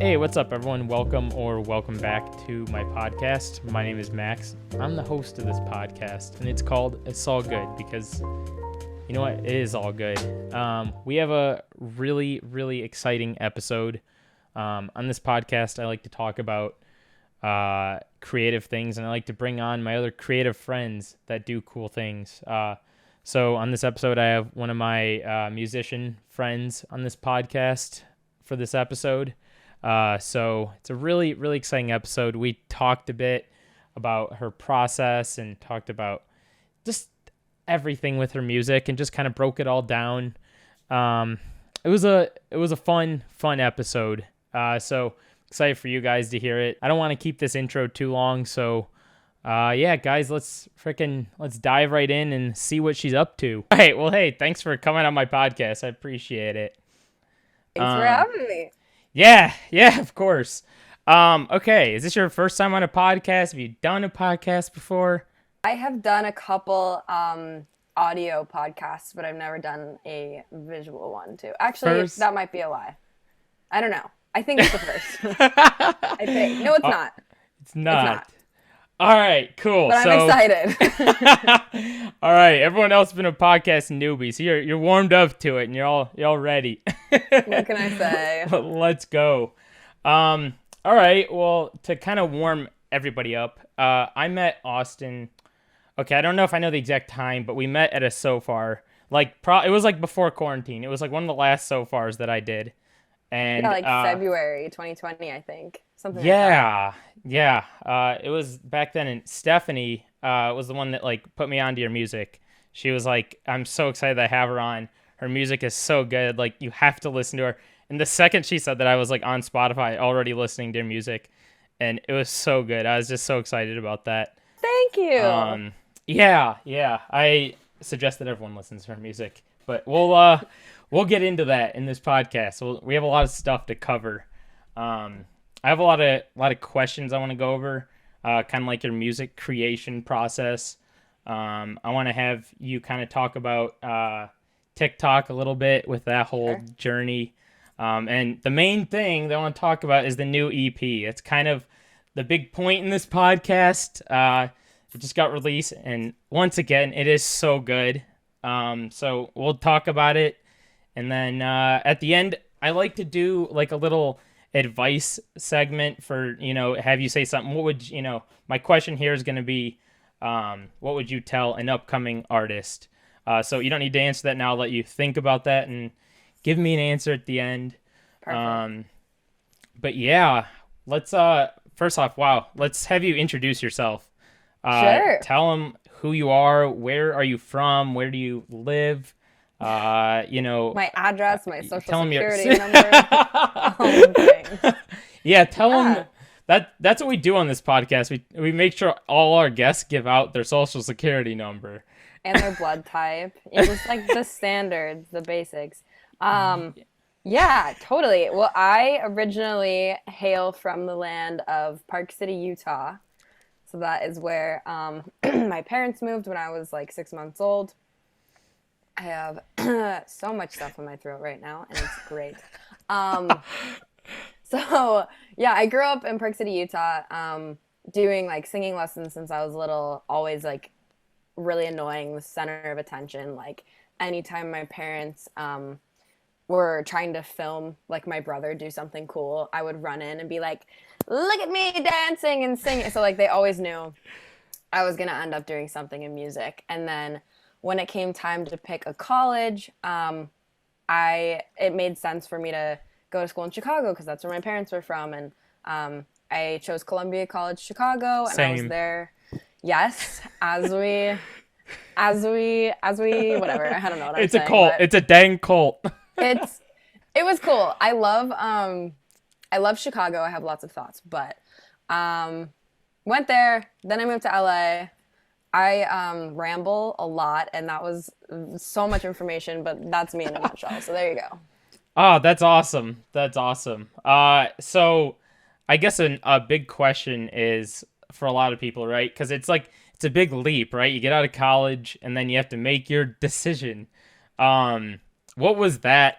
Hey, what's up, everyone? Welcome back to my podcast. My name is Max. I'm the host of this podcast, and it's called It's All Good because, you know what? It is all good. We have a really, really exciting episode. On this podcast, I like to talk about creative things, and I like to bring on my other creative friends that do cool things. So on this episode, I have one of my musician friends on this podcast for this episode. So it's a really, really exciting episode. We talked a bit about her process and talked about just everything with her music and just kind of broke it all down. It was a fun episode. So excited for you guys to hear it. I don't want to keep this intro too long. So, yeah, guys, let's dive right in and see what she's up to. All right. Well, hey, thanks for coming on my podcast. I appreciate it. Thanks for having me. Yeah, of course. Okay, is this your first time on a podcast? Have you done a podcast before? I have done a couple audio podcasts, but I've never done a visual one too. Actually, that might be a lie. I don't know. I think it's the first. I think. No, it's not. It's not. All right, cool. But I'm excited. All right, everyone else has been a podcast newbie, so you're warmed up to it, and you're all ready. What can I say? Let's go. All right, well, to kind of warm everybody up, I met Oston. Okay, I don't know if I know the exact time, but we met at a SoFar. It was like before quarantine. It was like one of the last SoFars that I did. And February 2020, I think. Something like that. Yeah. It was back then, and Stephanie was the one that put me onto your music. She was like, I'm so excited that I have her on. Her music is so good. You have to listen to her. And the second she said that, I was on Spotify already listening to her music, and it was so good. I was just so excited about that. Thank you. Yeah. I suggest that everyone listens to her music, but we'll get into that in this podcast. We have a lot of stuff to cover. I have a lot of questions I want to go over, kind of like your music creation process. I want to have you kind of talk about TikTok a little bit with that whole journey. And the main thing that I want to talk about is the new EP. It's kind of the big point in this podcast. It just got released, and once again, it is so good. So we'll talk about it. And then at the end, I like to do a little advice segment for, have you say something. What would, my question here is going to be, what would you tell an upcoming artist? So you don't need to answer that now. I'll let you think about that and give me an answer at the end. Perfect. But yeah, let's, first off, let's have you introduce yourself. Sure. Tell them who you are. Where are you from? Where do you live? My address, my social security number, all the things. Yeah, tell them that's what we do on this podcast. We make sure all our guests give out their social security number and their blood type. Just the standards, the basics. Yeah, totally. Well, I originally hail from the land of Park City, Utah. So that is where my parents moved when I was 6 months old. I have so much stuff in my throat right now, and it's great. So, yeah, I grew up in Park City, Utah, doing, singing lessons since I was little, always, really annoying, the center of attention. Anytime my parents were trying to film, my brother do something cool, I would run in and be like, look at me dancing and singing. So, they always knew I was going to end up doing something in music. And then when it came time to pick a college, it made sense for me to go to school in Chicago because that's where my parents were from. And I chose Columbia College Chicago, and I was there. Yes, as we, whatever. I don't know what I'm saying. It's a cult. It's a dang cult. It was cool. I love Chicago. I have lots of thoughts, but went there. Then I moved to LA. I ramble a lot, and that was so much information, but that's me in a nutshell. So there you go. Oh, that's awesome. So I guess a big question is for a lot of people, right? Because it's a big leap, right? You get out of college, and then you have to make your decision. What was that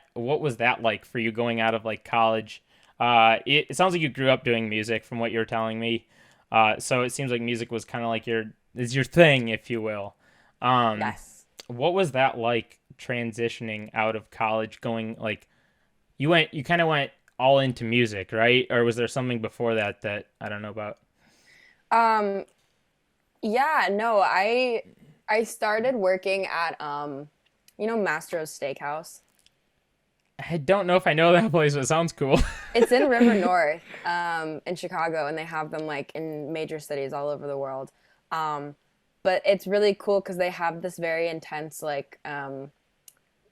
like for you going out of college? It sounds like you grew up doing music from what you're telling me. So it seems like music was kind of like your thing, if you will. Um, Yes. what was that like transitioning out of college, going like you kind of went all into music, right? Or was there something before that that I don't know about? Um, yeah, no, I started working at Mastro's Steakhouse. I don't know if I know that place, but it sounds cool. It's in River North, in Chicago, and they have them like in major cities all over the world. Um, but it's really cool because they have this very intense like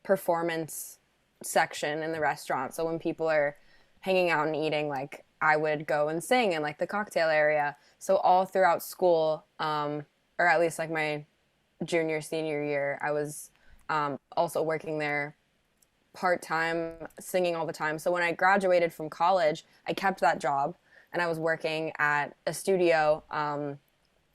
performance section in the restaurant. So when people are hanging out and eating, like I would go and sing in like the cocktail area. So all throughout school, or at least like my junior senior year, I was also working there part time, singing all the time. So when I graduated from college, I kept that job and I was working at a studio.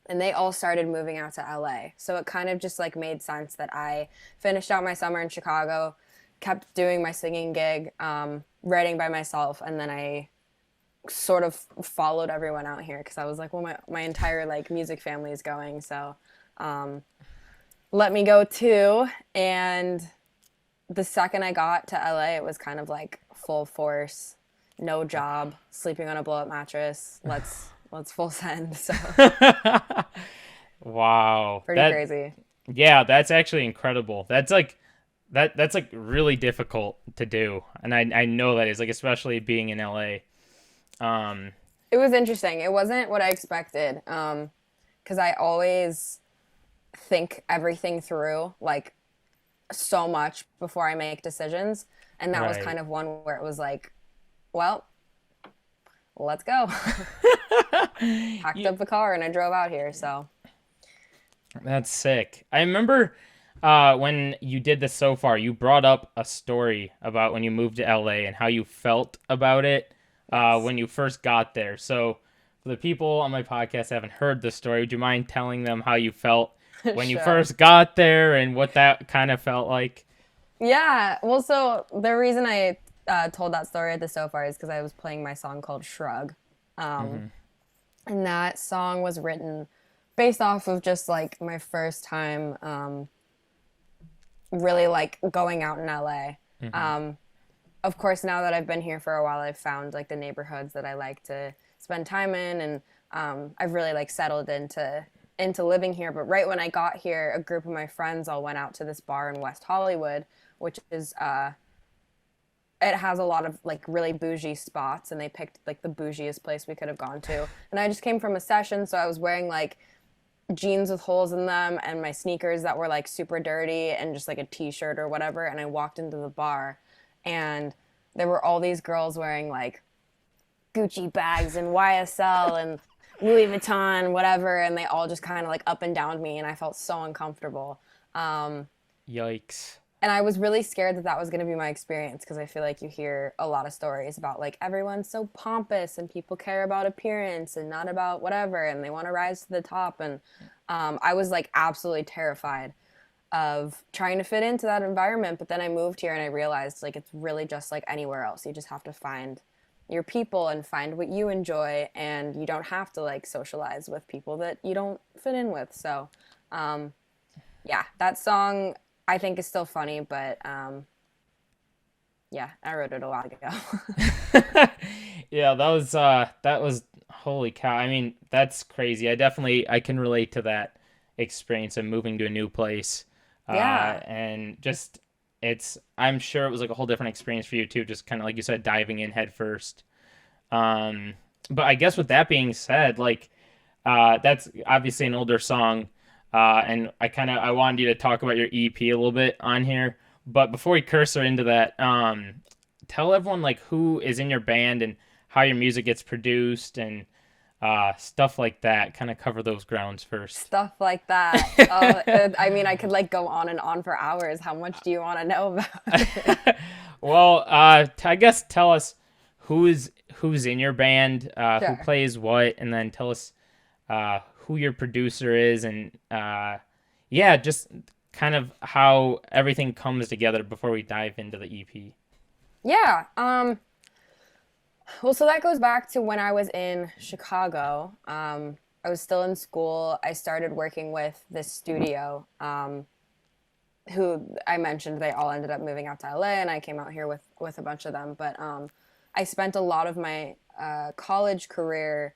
And they all started moving out to LA. So it kind of just like made sense that I finished out my summer in Chicago, kept doing my singing gig, writing by myself, and then I sort of followed everyone out here because I was like, well, my entire like music family is going, so um, let me go too. And the second I got to LA, it was kind of like full force, no job, sleeping on a blow up mattress. Let's full send. So Wow. pretty crazy. Yeah, that's actually incredible. That's like really difficult to do. And I know that is like especially being in LA. Um It was interesting. It wasn't what I expected. Because I always think everything through like so much before I make decisions. And that was right. kind of one where it was like, well, let's go. Packed Yeah, up the car and I drove out here. So, that's sick. I remember when you did this so far, you brought up a story about when you moved to LA and how you felt about it yes, when you first got there. So, for the people on my podcast that haven't heard the story, would you mind telling them how you felt when you sure. first got there and what that kind of felt like? Yeah. Well, so the reason I told that story at the so far is because I was playing my song called Shrug. Um, Mm-hmm. and that song was written based off of just like my first time really like going out in LA. Mm-hmm. Um, of course, now that I've been here for a while, I've found like the neighborhoods that I like to spend time in, and I've really like settled into living here. But right when I got here, a group of my friends all went out to this bar in West Hollywood, which is it has a lot of like really bougie spots, and they picked like the bougiest place we could have gone to. And I just came from a session, so I was wearing like jeans with holes in them and my sneakers that were like super dirty and just like a t-shirt or whatever, and I walked into the bar and there were all these girls wearing like Gucci bags and YSL and Louis Vuitton whatever, and they all just kind of like up and down me and I felt so uncomfortable. Yikes. And I was really scared that that was going to be my experience because I feel like you hear a lot of stories about like everyone's so pompous and people care about appearance and not about whatever and they want to rise to the top. And I was like absolutely terrified of trying to fit into that environment. But then I moved here and I realized like it's really just like anywhere else. You just have to find your people and find what you enjoy, and you don't have to like socialize with people that you don't fit in with. So yeah, that song I think is still funny, but yeah, I wrote it a while ago. Yeah, that was holy cow. I mean, that's crazy. I can relate to that experience of moving to a new place. Yeah. And just I'm sure it was like a whole different experience for you too, just kind of like you said, diving in head first. Um, but I guess with that being said, like that's obviously an older song. And I wanted you to talk about your EP a little bit on here. But before we cursor into that, tell everyone like who is in your band and how your music gets produced and stuff like that. Kind of cover those grounds first. Stuff like that. I mean, I could like go on and on for hours. How much do you want to know about it? Well, I guess tell us who's in your band, who Sure. plays what, and then tell us who your producer is, and yeah, just kind of how everything comes together before we dive into the EP. Yeah. Well, so that goes back to when I was in Chicago. I was still in school. I started working with this studio, who I mentioned they all ended up moving out to LA, and I came out here with a bunch of them. But I spent a lot of my college career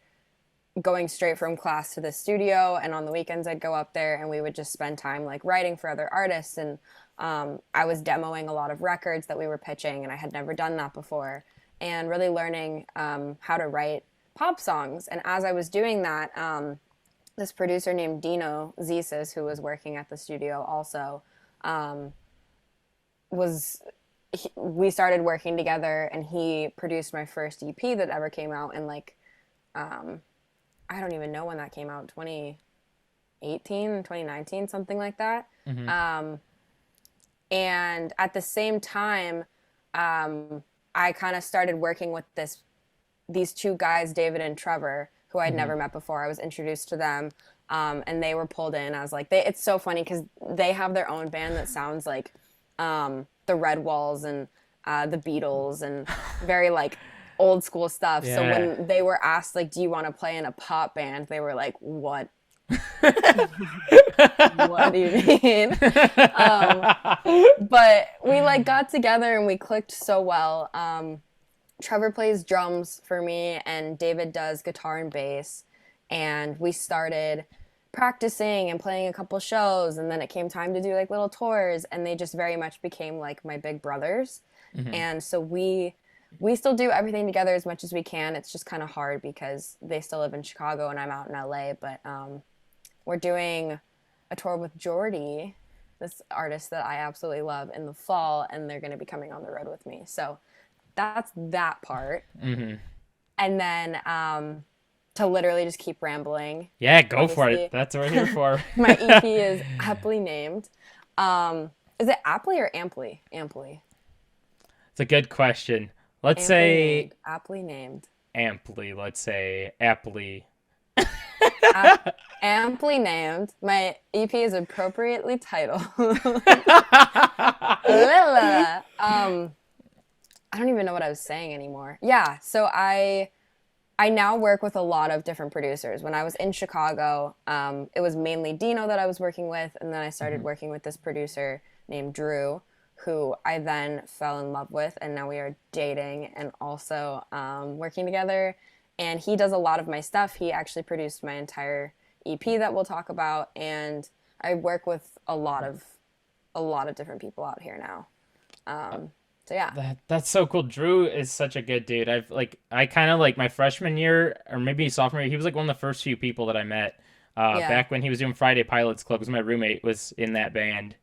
going straight from class to the studio, and on the weekends I'd go up there and we would just spend time like writing for other artists. And I was demoing a lot of records that we were pitching, and I had never done that before, and really learning how to write pop songs. And as I was doing that, this producer named Dino Zisas, who was working at the studio also, um, was we started working together, and he produced my first EP that ever came out in like um, I don't even know when that came out, 2018, 2019, something like that. Mm-hmm. And at the same time, I kind of started working with these two guys, David and Trevor, who I'd Mm-hmm. never met before. I was introduced to them, and they were pulled in as like it's so funny because they have their own band that sounds like the Red Walls and the Beatles and very like old school stuff. Yeah. So when they were asked like, "Do you want to play in a pop band?" they were like, "What? What do you mean?" But we like got together and we clicked so well. Trevor plays drums for me, and David does guitar and bass. And we started practicing and playing a couple shows, and then it came time to do like little tours, and they just very much became like my big brothers. Mm-hmm. And so we still do everything together as much as we can. It's just kind of hard because they still live in Chicago and I'm out in LA. But we're doing a tour with Jordy, this artist that I absolutely love, in the fall, and they're going to be coming on the road with me. So that's that part. Mm-hmm. And then to literally just keep rambling. Yeah, go Obviously, for it. That's what we're here for. my EP is aptly named. Is it aptly or amply? Amply. It's a good question. Let's Amply say named. Aptly named. amply. Let's say aptly. Amply named. My EP is appropriately titled. I don't even know what I was saying anymore. Yeah, so I now work with a lot of different producers. When I was in Chicago, it was mainly Dino that I was working with, and then I started working with this producer named Drew, who I then fell in love with, and now we are dating and also working together. And he does a lot of my stuff. He actually produced my entire EP that we'll talk about, and I work with a lot of different people out here now. So yeah. That's so cool. Drew is such a good dude. I kind of like my freshman year or maybe sophomore year, he was like one of the first few people that I met. Yeah. Back when he was doing Friday Pilots Club, because my roommate was in that band.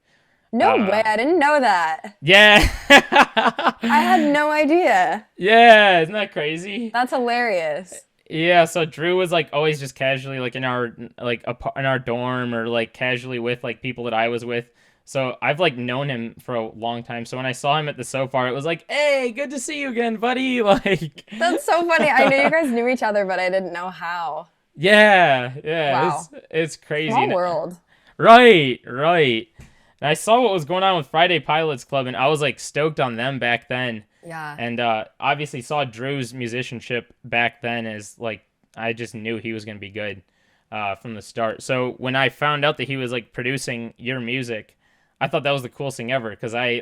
No way, I didn't know that. Yeah. I had no idea. Yeah, isn't that crazy? That's hilarious. Yeah, so Drew was like always just casually like in our in our dorm or like casually with like people that I was with. So I've like known him for a long time. So when I saw him at the SoFar, it was like, "Hey, good to see you again, buddy." Like That's so funny. I knew you guys knew each other, but I didn't know how. Yeah, Wow. it's crazy. Small world. Right. And I saw what was going on with Friday Pilots Club, and I was like stoked on them back then. Yeah. And obviously saw Drew's musicianship back then as like I just knew he was gonna be good from the start. So when I found out that he was like producing your music, I thought that was the coolest thing ever because I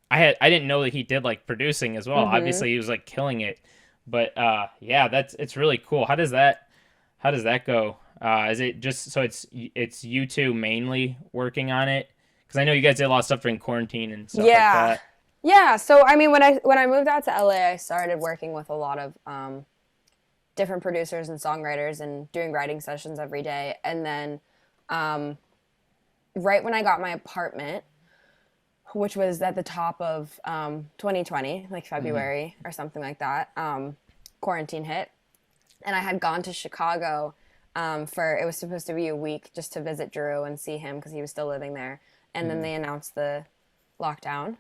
didn't know that he did like producing as well. Mm-hmm. Obviously he was like killing it, but yeah, it's really cool. How does that go? Is it just so it's you two mainly working on it? Because I know you guys did a lot of stuff during quarantine and stuff like that. Yeah. So I mean, when I moved out to LA, I started working with a lot of different producers and songwriters and doing writing sessions every day. And then right when I got my apartment, which was at the top of 2020, like February or something like that, quarantine hit. And I had gone to Chicago it was supposed to be a week just to visit Drew and see him because he was still living there. And then they announced the lockdown.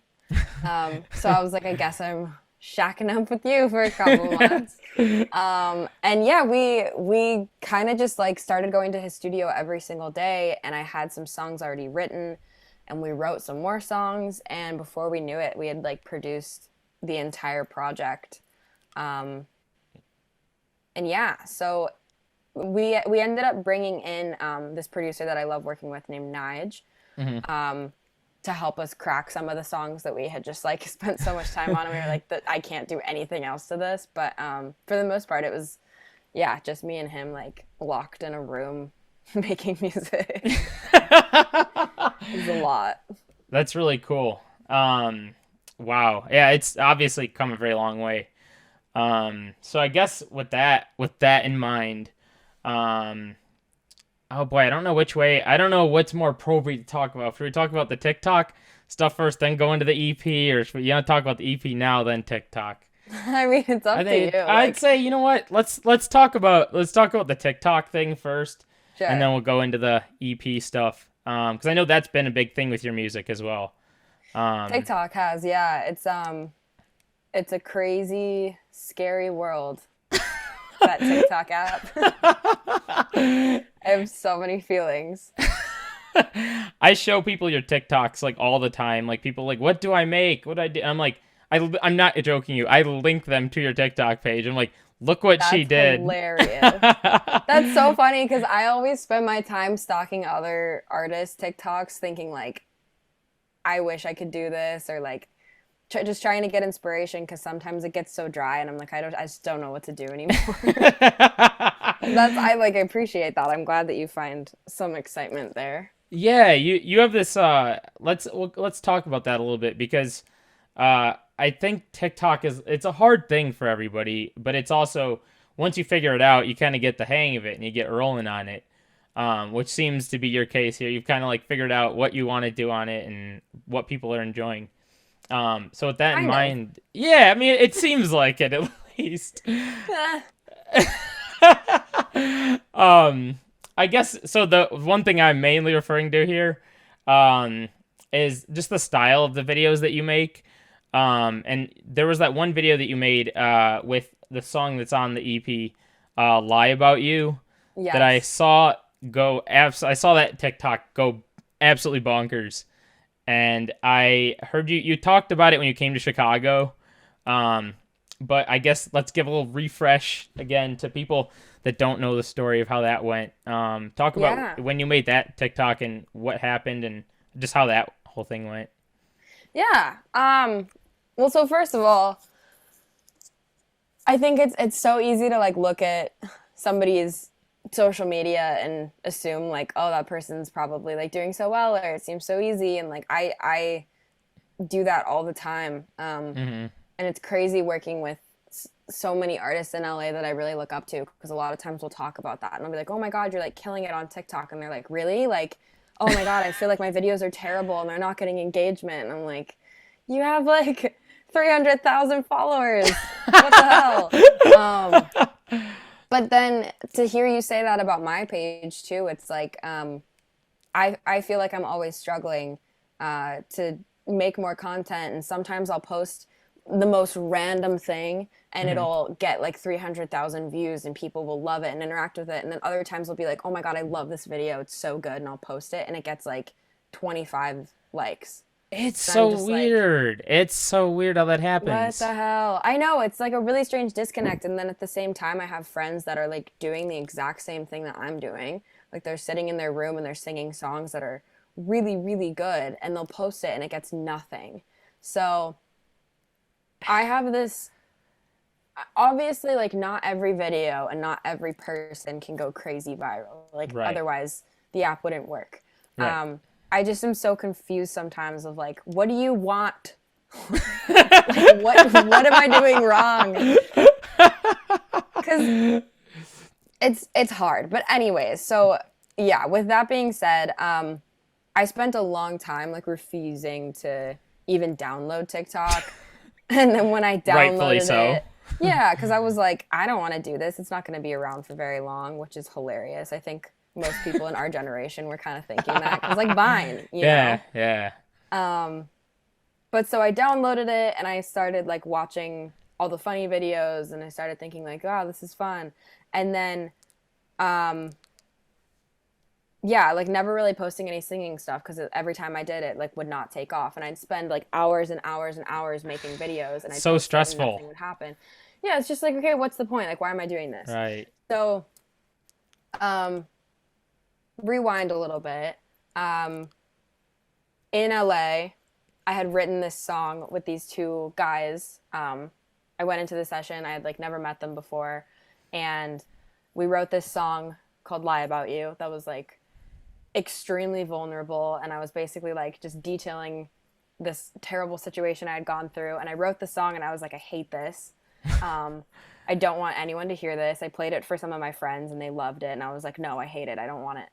So I was like, I guess I'm shacking up with you for a couple months. And yeah, we kind of just like started going to his studio every single day, and I had some songs already written, and we wrote some more songs, and before we knew it, we had like produced the entire project. and yeah, so we ended up bringing in this producer that I love working with named Nige. Hmm. To help us crack some of the songs that we had just like spent so much time on. And we were like, I can't do anything else to this. But for the most part, it was, yeah, just me and him like locked in a room making music. It was a lot. That's really cool. Wow. Yeah, it's obviously come a very long way. So I guess with that in mind, um, oh boy, I don't know which way. I don't know what's more appropriate to talk about. Should we talk about the TikTok stuff first, then go into the EP, or should we, you want to talk about the EP now, then TikTok? I mean, it's up I to you. think I'd say, you know what? Let's talk about the TikTok thing first, Sure. and then we'll go into the EP stuff. Because I know that's been a big thing with your music as well. TikTok has, yeah. It's a crazy, scary world. That TikTok app. I have so many feelings. I show people your TikToks like all the time. Like people like, what do I make? What do I do? I'm like, I'm not joking you. I link them to your TikTok page. I'm like, look what she did. Hilarious. That's so funny because I always spend my time stalking other artists' TikToks thinking like, I wish I could do this or like just trying to get inspiration because sometimes it gets so dry and I'm like, I just don't know what to do anymore. I like appreciate that. I'm glad that you find some excitement there. Yeah, you have this. Let's talk about that a little bit because I think TikTok it's a hard thing for everybody, but it's also once you figure it out, you kind of get the hang of it and you get rolling on it. Which seems to be your case here. You've kind of like figured out what you want to do on it and what people are enjoying. So with that in mind, yeah, I mean, it seems like it at least. I guess so. The one thing I'm mainly referring to here, is just the style of the videos that you make. And there was that one video that you made, with the song that's on the EP, "Lie About You," Yes. that I saw I saw that TikTok go absolutely bonkers. And I heard you talked about it when you came to Chicago. But I guess let's give a little refresh again to people that don't know the story of how that went. Talk about when you made that TikTok and what happened and just how that whole thing went. Yeah. Well, so first of all, I think it's so easy to like look at somebody's social media and assume like, oh, that person's probably like doing so well or it seems so easy, and like I do that all the time. Mm-hmm. And it's crazy working with so many artists in LA that I really look up to because a lot of times we'll talk about that and I'll be like, oh my God, you're like killing it on TikTok, and they're like, really? Like, oh my God, I feel like my videos are terrible and they're not getting engagement. And I'm like, you have like 300,000 followers. What the hell? But then to hear you say that about my page too, it's like, I feel like I'm always struggling to make more content, and sometimes I'll post the most random thing and it'll get like 300,000 views and people will love it and interact with it, and then other times I'll be like, oh my God, I love this video, it's so good, and I'll post it and it gets like 25 likes. It's so weird. Like, it's so weird how that happens. What the hell? I know, it's like a really strange disconnect. And then at the same time, I have friends that are like doing the exact same thing that I'm doing. Like they're sitting in their room and they're singing songs that are really, really good, and they'll post it and it gets nothing. So I have this, obviously, like not every video and not every person can go crazy viral. Like otherwise the app wouldn't work. Right. I just am so confused sometimes of like, what do you want? Like, what am I doing wrong? Because it's hard. But anyways, so yeah, with that being said, I spent a long time like refusing to even download TikTok. And then when I downloaded it, yeah, because I was like, I don't want to do this. It's not going to be around for very long, which is hilarious. I think most people in our generation were kind of thinking that. Because like Vine, you know? Yeah. But so I downloaded it and I started like watching all the funny videos and I started thinking like, wow, this is fun. And then, yeah, like never really posting any singing stuff because every time I did it, like would not take off. And I'd spend like hours and hours and hours making videos. And so stressful. And nothing would happen. Yeah, it's just like, okay, what's the point? Like, why am I doing this? Right. So, um, rewind a little bit. Um, in LA, I had written this song with these two guys. I went into the session. I had like never met them before, and we wrote this song called "Lie About You" that was like extremely vulnerable, and I was basically like just detailing this terrible situation I had gone through. And I wrote the song, and I was like, I hate this. Um, I don't want anyone to hear this. I played it for some of my friends, and they loved it. And I was like, no, I hate it. I don't want it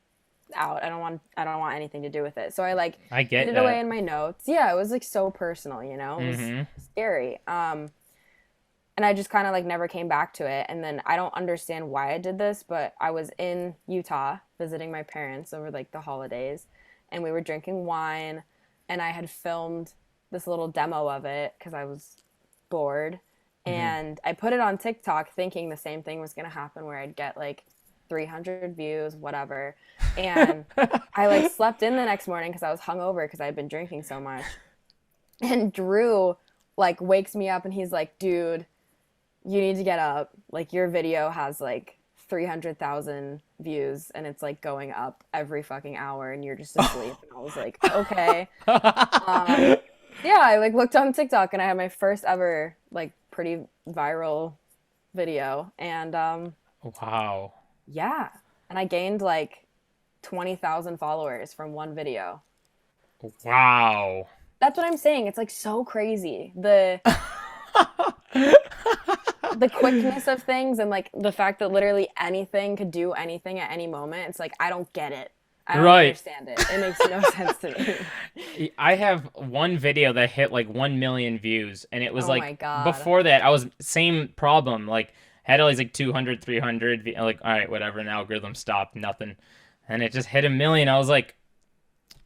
out. I don't want anything to do with it. So I like I hid get it away that. in my notes. Yeah, it was like so personal, It was Mm-hmm. scary. And I just kind of like never came back to it. And then I don't understand why I did this, but I was in Utah visiting my parents over like the holidays, and we were drinking wine, and I had filmed this little demo of it because I was bored, Mm-hmm. and I put it on TikTok thinking the same thing was going to happen where I'd get like 300 views, whatever. And I like slept in the next morning because I was hungover because I had been drinking so much. And Drew like wakes me up and he's like, dude, you need to get up. Like your video has like 300,000 views and it's like going up every fucking hour and you're just asleep. And I was like, okay. Um, yeah, I like looked on TikTok and I had my first ever like pretty viral video. And Wow. yeah, and I gained like 20,000 followers from one video. Wow. That's what I'm saying. It's like so crazy. The quickness of things and like the fact that literally anything could do anything at any moment. It's like I don't get it. I don't Right. understand it. It makes no sense to me. I have one video that hit like 1 million views, and it was Oh my like God. before that I was same problem, like had all these like 200, 300, like all right, whatever, an algorithm stopped, nothing, and it just hit 1 million. I was like,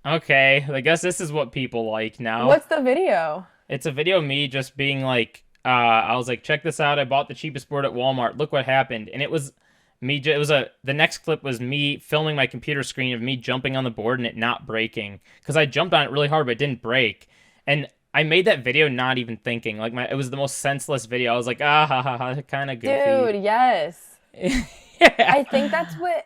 okay, I guess this is what people like now. What's the video? It's a video of me just being like, I was like, check this out. I bought the cheapest board at Walmart. Look what happened. And it was me. It was the next clip was me filming my computer screen of me jumping on the board and it not breaking because I jumped on it really hard, but it didn't break. And I made that video not even thinking. Like it was the most senseless video. I was like, ah, ha, ha, ha, kind of goofy. Dude, yes. Yeah. I think that's what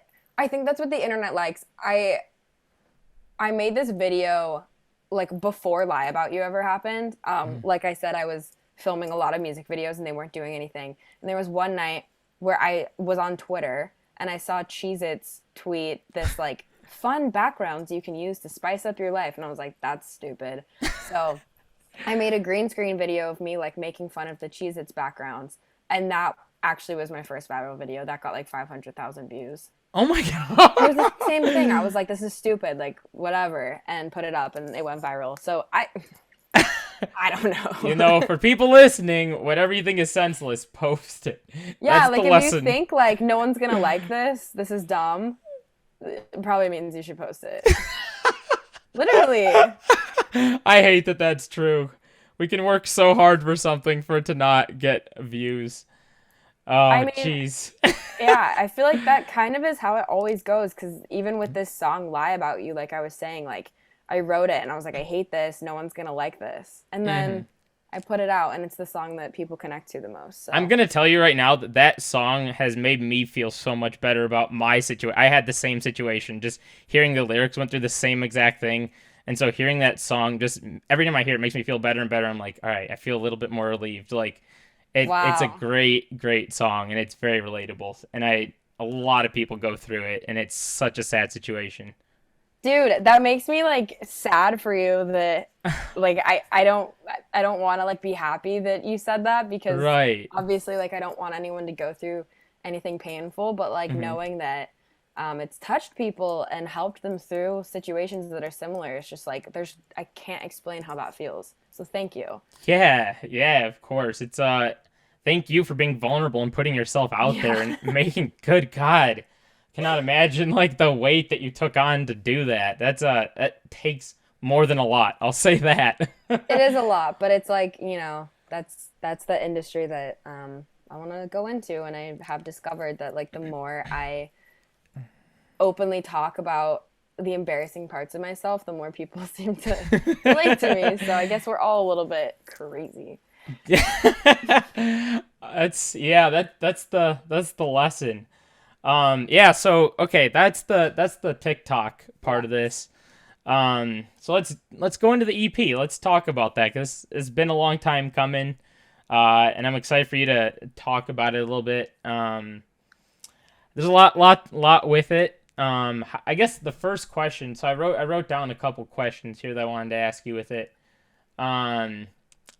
the internet likes. I made this video like before Lie About You ever happened. Like I said, I was filming a lot of music videos and they weren't doing anything. And there was one night where I was on Twitter and I saw Cheez-Its tweet this like fun backgrounds you can use to spice up your life. And I was like, that's stupid. So I made a green screen video of me like making fun of the Cheez-Its backgrounds. And that actually was my first viral video. That got like 500,000 views. Oh my It was the god. same thing. I was like, this is stupid, like whatever, and put it up and it went viral. So I don't know. For people listening, whatever you think is senseless, post it. Yeah, That's the like if you lesson. think like no one's gonna like this is dumb, it probably means you should post it. Literally. I hate that that's true. We can work so hard for something for it to not get views. I Oh, mean, jeez. yeah, I feel like that kind of is how it always goes because even with this song Lie About You, like I was saying, like I wrote it and I was like, I hate this, no one's gonna like this. And hmm then I put it out and it's the song that people connect to the most. I'm So gonna tell you right now that that song has made me feel so much better about my situation. I had the same situation. Just hearing the lyrics went through the same exact thing. And so hearing that song, just every time I hear it, makes me feel better and better. I'm like, all right, I feel a little bit more relieved. Like, it's a wow. great song, and it's very relatable. And a lot of people go through it, and it's such a sad situation. Dude, that makes me like sad for you that like I don't want to like be happy that you said that because Right. obviously like I don't want anyone to go through anything painful, but like hmm knowing that it's touched people and helped them through situations that are similar, it's just like I can't explain how that feels. So thank you. Yeah, yeah, of course. Thank you for being vulnerable and putting yourself out there Yeah. and making, good God. Cannot imagine like the weight that you took on to do that. That takes more than a lot. I'll say that. It is a lot, but it's like, that's the industry that I want to go into, and I have discovered that like the more I openly talk about the embarrassing parts of myself, the more people seem to relate to me. So I guess we're all a little bit crazy. That's the lesson. Yeah, so okay, that's the TikTok part Yeah. of this. So let's go into the EP. Let's talk about that because it's been a long time coming. And I'm excited for you to talk about it a little bit. There's a lot with it. I guess the first question. So I wrote down a couple questions here that I wanted to ask you with it. Um,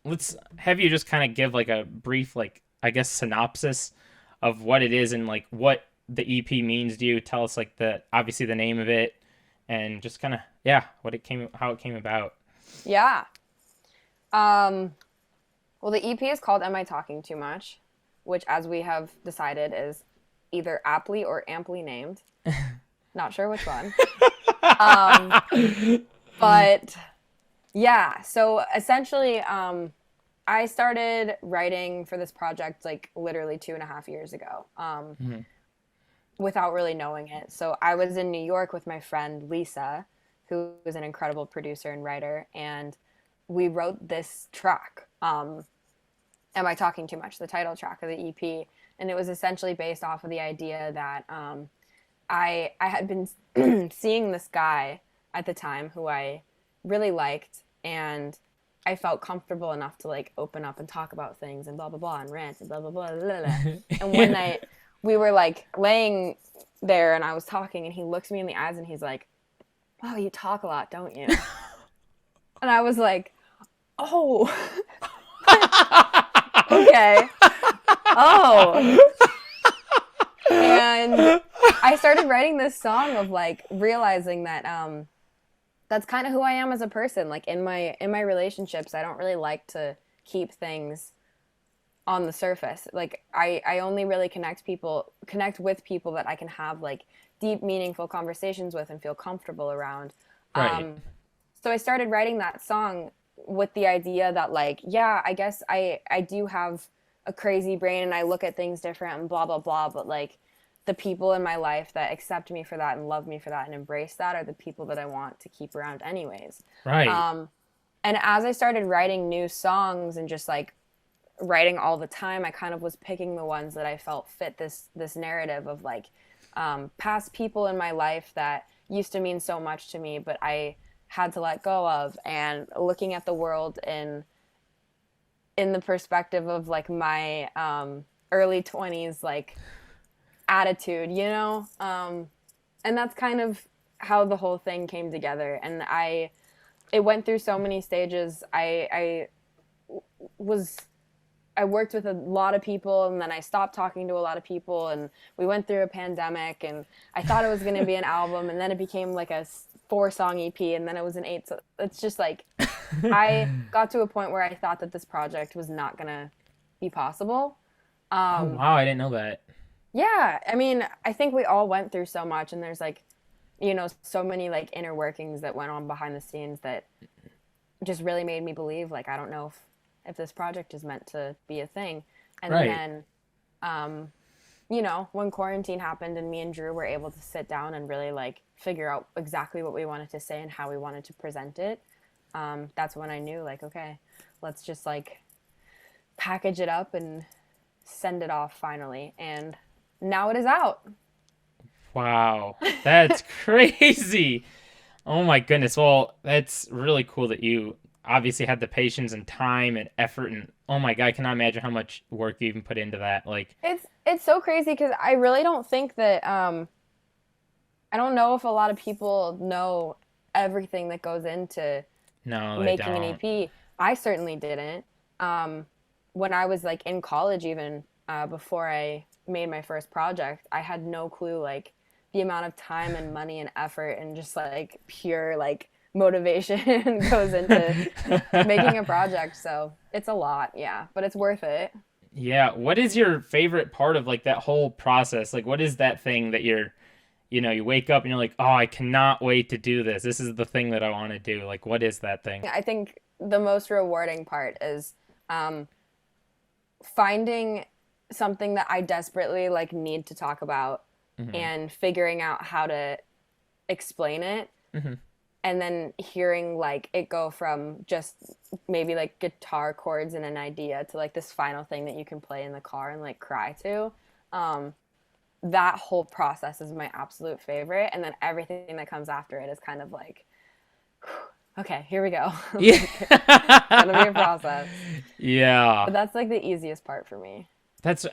let's have you just kind of give like a brief, like, I guess, synopsis of what it is and like what the EP means to you. Tell us like the obviously the name of it and just kind of, yeah, how it came about. Yeah. Um, well, the EP is called Am I Talking Too Much? Which, as we have decided, is either aptly or amply named. Not sure which one. Um, but yeah, so essentially, I started writing for this project like literally 2.5 years ago, Mhm. without really knowing it. So I was in New York with my friend Lisa, who is an incredible producer and writer, and we wrote this track. Am I Talking Too Much? The title track of the EP, and it was essentially based off of the idea that I had been seeing this guy at the time who I really liked, and I felt comfortable enough to like open up and talk about things and blah blah blah and rant and blah blah blah, blah, blah, blah. And one night we were like laying there and I was talking and he looks me in the eyes and he's like, "Oh, you talk a lot, don't you?" And I was like, "Oh, okay, oh." And I started writing this song of like realizing that that's kind of who I am as a person. Like in my relationships, I don't really like to keep things on the surface. Like I only really connect with people that I can have like deep, meaningful conversations with and feel comfortable around. Right. So I started writing that song with the idea that like, yeah, I guess I do have a crazy brain and I look at things different and blah blah blah, but like the people in my life that accept me for that and love me for that and embrace that are the people that I want to keep around anyways. Right. Um, and as I started writing new songs and just like writing all the time, I kind of was picking the ones that I felt fit this narrative of like past people in my life that used to mean so much to me, but I had to let go of, and looking at the world in the perspective of like my early 20s like attitude, you know? And that's kind of how the whole thing came together. And it went through so many stages. Was I worked with a lot of people and then I stopped talking to a lot of people and we went through a pandemic and I thought it was going to be an album and then it became like a 4-song EP and then it was an 8. So it's just like I got to a point where I thought that this project was not going to be possible. Oh Um, wow, I didn't know that. yeah, I mean, I think we all went through so much and there's like, you know, so many like inner workings that went on behind the scenes that just really made me believe like I don't know if this project is meant to be a thing. And Right. then you know, when quarantine happened and me and Drew were able to sit down and really like figure out exactly what we wanted to say and how we wanted to present it, that's when I knew like, okay, let's just like package it up and send it off finally. And now it is out. Wow. That's crazy. Oh my goodness. Well, that's really cool that you obviously had the patience and time and effort and oh my God, I cannot imagine how much work you even put into that. Like, It's so crazy because I really don't think that I don't know if a lot of people know everything that goes into no, they making an don't. EP. I certainly didn't. When I was like in college, even before I made my first project, I had no clue like the amount of time and money and effort and just like pure like motivation goes into making a project. So it's a lot, yeah, but it's worth it. Yeah, what is your favorite part of like that whole process? Like what is that thing that you wake up and you're like, "Oh, I cannot wait to do this. This is the thing that I want to do." Like what is that thing? I think the most rewarding part is um, finding something that I desperately like need to talk about Mhm. and figuring out how to explain it Mhm. and then hearing like it go from just maybe like guitar chords and an idea to like this final thing that you can play in the car and like cry to. Um, that whole process is my absolute favorite, and then everything that comes after it is kind of like, okay, here we go. Yeah. It's gonna be a process. Yeah. But that's like the easiest part for me.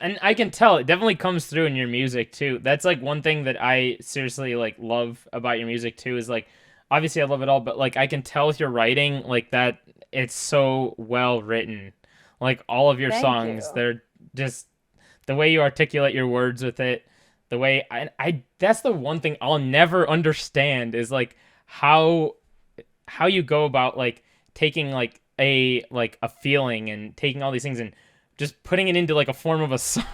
And I can tell it definitely comes through in your music too. That's like one thing that I seriously like love about your music too is like obviously I love it all, but like I can tell with your writing like that it's so well written. Like all of your Thank you. songs, they're just the way you articulate your words with it, the way I that's the one thing I'll never understand is like how you go about like taking like a feeling and taking all these things and just putting it into like a form of a song.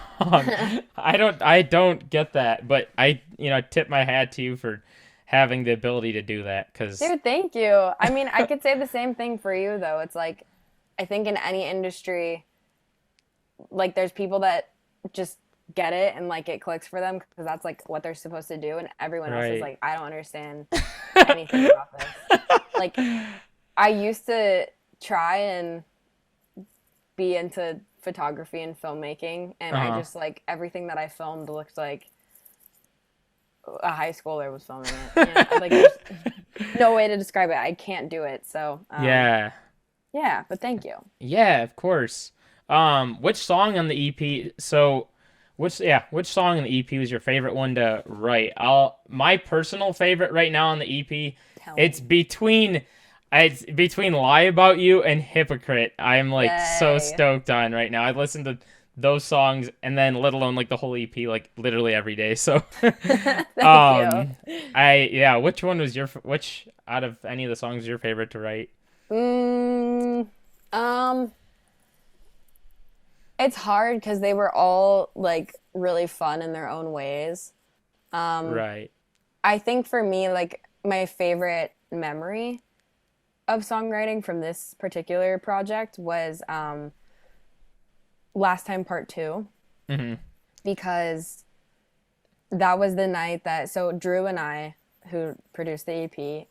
I don't get that, but I tip my hat to you for having the ability to do that because Dude, thank you. I mean, I could say the same thing for you though. It's like I think in any industry, like there's people that just get it and like it clicks for them because that's like what they're supposed to do, and everyone else is right. like, I don't understand anything about this. Like I used to try and be into photography and filmmaking, and I just like everything that I filmed looked like a high schooler was filming it. You know? Like there's no way to describe it. I can't do it. So Yeah. yeah, but thank you. Yeah, of course. Which song on the EP? So, which song on the EP was your favorite one to write? My personal favorite right now on the EP, Tell it's me. between Lie About You and Hypocrite. I'm like so Yay. stoked on right now. I listened to those songs and then let alone like the whole EP like literally every day. So, Thank you. which one was which out of any of the songs was your favorite to write? Mm, um, it's hard because they were all like really fun in their own ways. Right. I think for me, like my favorite memory of songwriting from this particular project was Last Time Part Two, Mm-hmm. because that was the night that, so Drew and I, who produced the EP,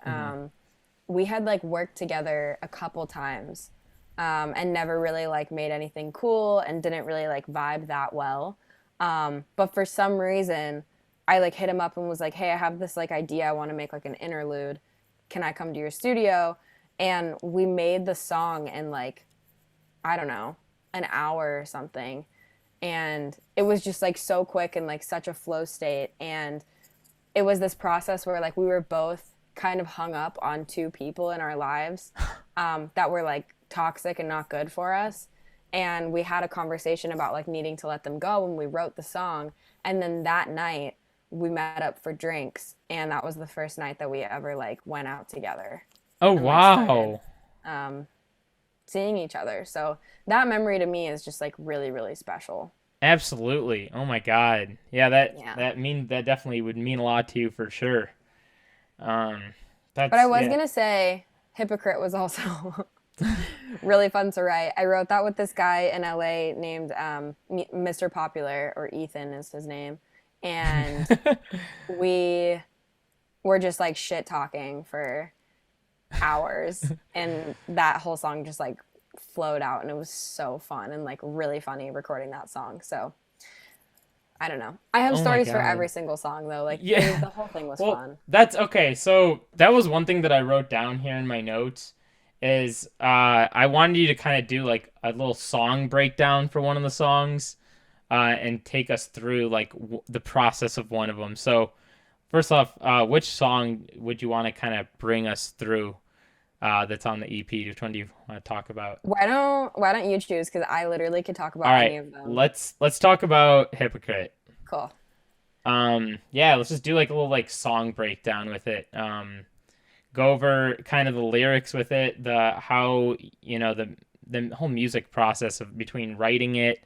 we had like worked together a couple times, and never really like made anything cool and didn't really like vibe that well. But for some reason, I like hit him up and was like, hey, I have this like idea. I want to make like an interlude. Can I come to your studio? And we made the song in like, I don't know, an hour or something. And it was just like so quick and like such a flow state. And it was this process where like we were both kind of hung up on two people in our lives that were like toxic and not good for us. And we had a conversation about like needing to let them go when we wrote the song. And then that night we met up for drinks, and that was the first night that we ever like went out together. Oh And like wow. started seeing each other. So that memory to me is just like really, really special. Absolutely. Oh my God. Yeah, Yeah. that definitely would mean a lot to you for sure. Um, But I that's was yeah. gonna say Hypocrite was also really fun to write. I wrote that with this guy in LA named Mr. Popular, or Ethan is his name. And we were just like shit talking for hours. And that whole song just like flowed out, and it was so fun and like really funny recording that song. So I don't know. I have Oh my stories for every God. single song though. Like Yeah. the whole thing was Well, fun. that's okay. So that was one thing that I wrote down here in my notes is I wanted you to kind of do like a little song breakdown for one of the songs and take us through like the process of one of them. So first off, which song would you want to kind of bring us through that's on the EP? Which one do you want to talk about? Why don't you choose? Because I literally could talk All about any right, of them. let's talk about Hypocrite. Cool. Yeah, let's just do like a little like song breakdown with it. Go over kind of the lyrics with it, the how the whole music process of between writing it,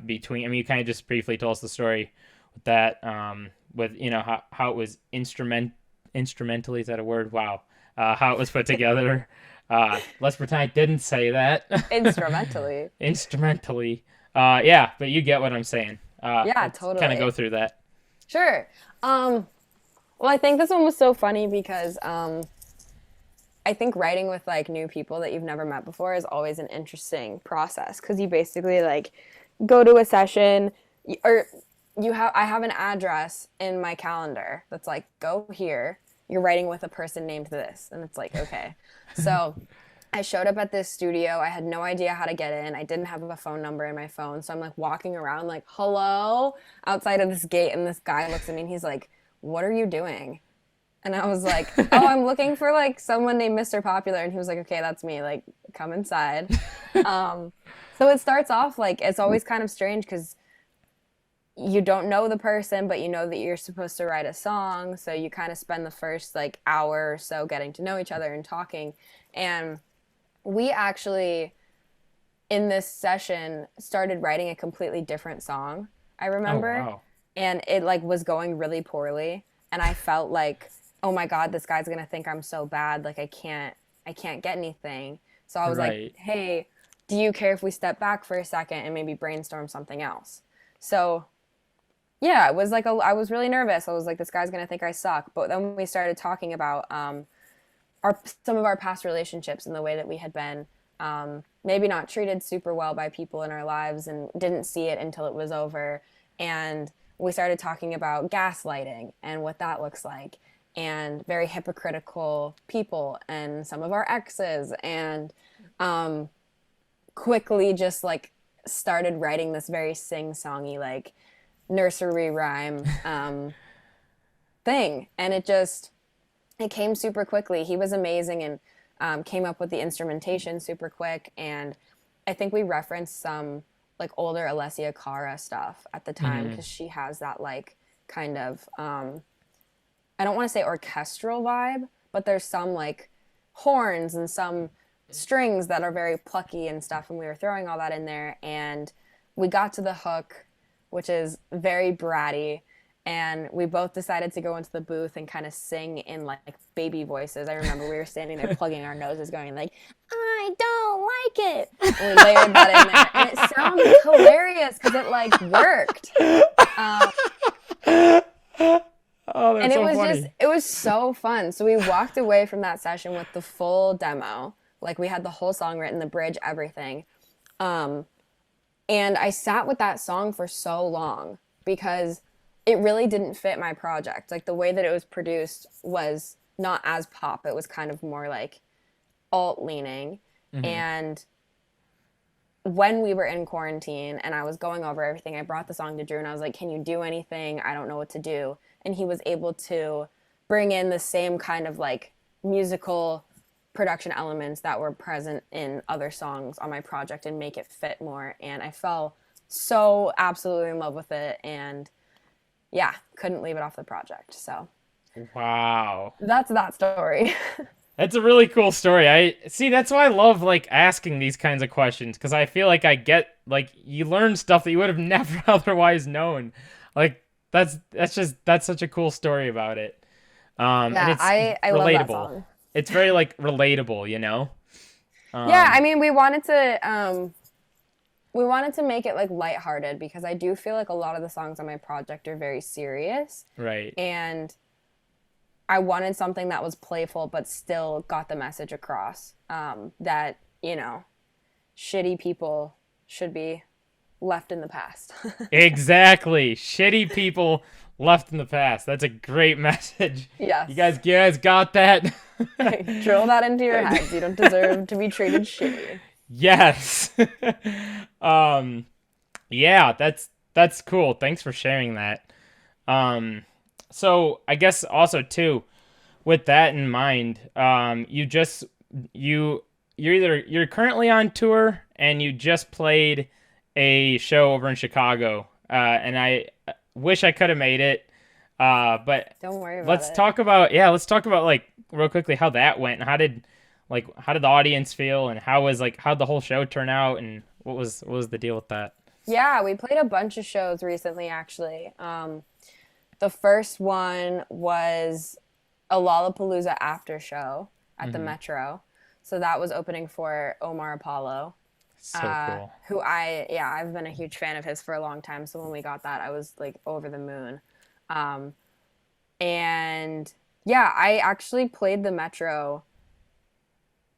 between I mean you kind of just briefly told us the story with that, with how it was instrumentally, is that a word? Wow. How it was put together. Let's pretend I didn't say that. Instrumentally. Instrumentally. Yeah, but you get what I'm saying. Yeah, Let's kind of totally. go through that. Sure. Well, I think this one was so funny because I think writing with like new people that you've never met before is always an interesting process because you basically like go to a session or I have an address in my calendar that's like go here. You're writing with a person named this, and it's like okay. So I showed up at this studio. I had no idea how to get in. I didn't have a phone number in my phone. So I'm like walking around like, hello, outside of this gate. And this guy looks at me and he's like, what are you doing? And I was like, oh, I'm looking for like someone named Mr. Popular. And he was like, okay, that's me. Like, come inside. So it starts off like, it's always kind of strange because you don't know the person, but you know that you're supposed to write a song. So you kind of spend the first like hour or so getting to know each other and talking. And we actually, in this session, started writing a completely different song, I remember. Oh, wow. And it like was going really poorly. And I felt like, oh my God, this guy's gonna think I'm so bad. Like I can't get anything. So I was Right. like, hey, do you care if we step back for a second and maybe brainstorm something else? So yeah, it was like I was really nervous. I was like, this guy's gonna think I suck. But then we started talking about some of our past relationships and the way that we had been maybe not treated super well by people in our lives and didn't see it until it was over. And we started talking about gaslighting and what that looks like and very hypocritical people and some of our exes and quickly just like started writing this very sing-songy like nursery rhyme thing. And it came super quickly. He was amazing and came up with the instrumentation super quick. And I think we referenced some like older Alessia Cara stuff at the time because she has that like kind of I don't want to say orchestral vibe, but there's some like horns and some strings that are very plucky and stuff. And we were throwing all that in there. And we got to the hook, which is very bratty. And we both decided to go into the booth and kind of sing in like baby voices. I remember we were standing there plugging our noses going like, I don't like it. And we layered that in there. And it sounded hilarious because it like worked. Oh, that's And it so was funny. it was so fun. So we walked away from that session with the full demo. Like we had the whole song written, the bridge, everything. And I sat with that song for so long because it really didn't fit my project. Like the way that it was produced was not as pop. It was kind of more like alt leaning. And when we were in quarantine and I was going over everything, I brought the song to Drew and I was like, can you do anything? I don't know what to do. And he was able to bring in the same kind of like musical production elements that were present in other songs on my project and make it fit more. And I fell so absolutely in love with it. And yeah, couldn't leave it off the project. So Wow. that's that story. That's a really cool story. I see. That's why I love like asking these kinds of questions because I feel like I get like you learn stuff that you would have never otherwise known. Like that's such a cool story about it. And Yeah, it's I love that relatable. song. It's very like relatable, you know. Yeah, I mean, we wanted to make it like lighthearted because I do feel like a lot of the songs on my project are very serious. Right. And I wanted something that was playful but still got the message across that, you know, shitty people should be left in the past. Exactly. Shitty people left in the past. That's a great message. Yes. You guys got that? Drill that into your heads. You don't deserve to be treated shitty. Yes. Yeah, that's cool. Thanks for sharing that. So I guess also too, with that in mind, you're currently on tour and you just played a show over in Chicago. And I wish I could have made it. But Don't worry about let's it. talk about like real quickly how that went. How did the audience feel and how'd the whole show turn out and what was the deal with that? Yeah, we played a bunch of shows recently, actually. The first one was a Lollapalooza after show at the Metro. So that was opening for Omar Apollo, So cool. who I've been a huge fan of his for a long time. So when we got that, I was like over the moon. And yeah, I actually played the Metro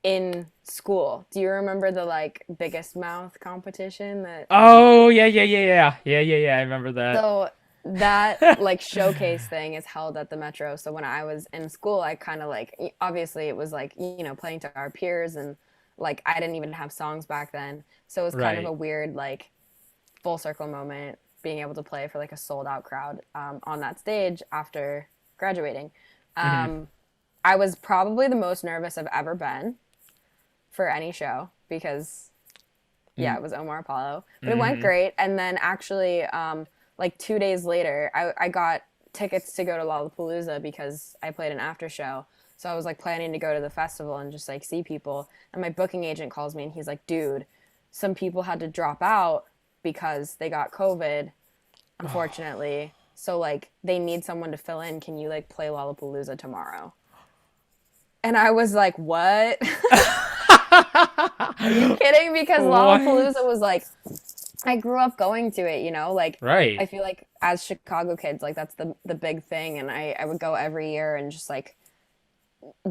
in school. Do you remember the like biggest mouth competition that Oh, yeah, yeah, yeah, yeah. Yeah, yeah, yeah. I remember that. so that like showcase thing is held at the Metro. So when I was in school, I kind of like obviously it was like, playing to our peers and like I didn't even have songs back then. So it was kind of Right. a weird like full circle moment being able to play for like a sold out crowd on that stage after graduating. Hmm. Um, I was probably the most nervous I've ever been for any show because yeah, it was Omar Apollo, but it went Hmm. great. And then actually, like 2 days later, I got tickets to go to Lollapalooza because I played an after show. So I was like planning to go to the festival and just like see people. And my booking agent calls me and he's like, dude, some people had to drop out because they got COVID, unfortunately. So like they need someone to fill in. Can you like play Lollapalooza tomorrow? And I was like, what? Are you kidding? Because What? Lollapalooza was like I grew up going to it, like I Right. feel like as Chicago kids, like that's the big thing and I would go every year and just like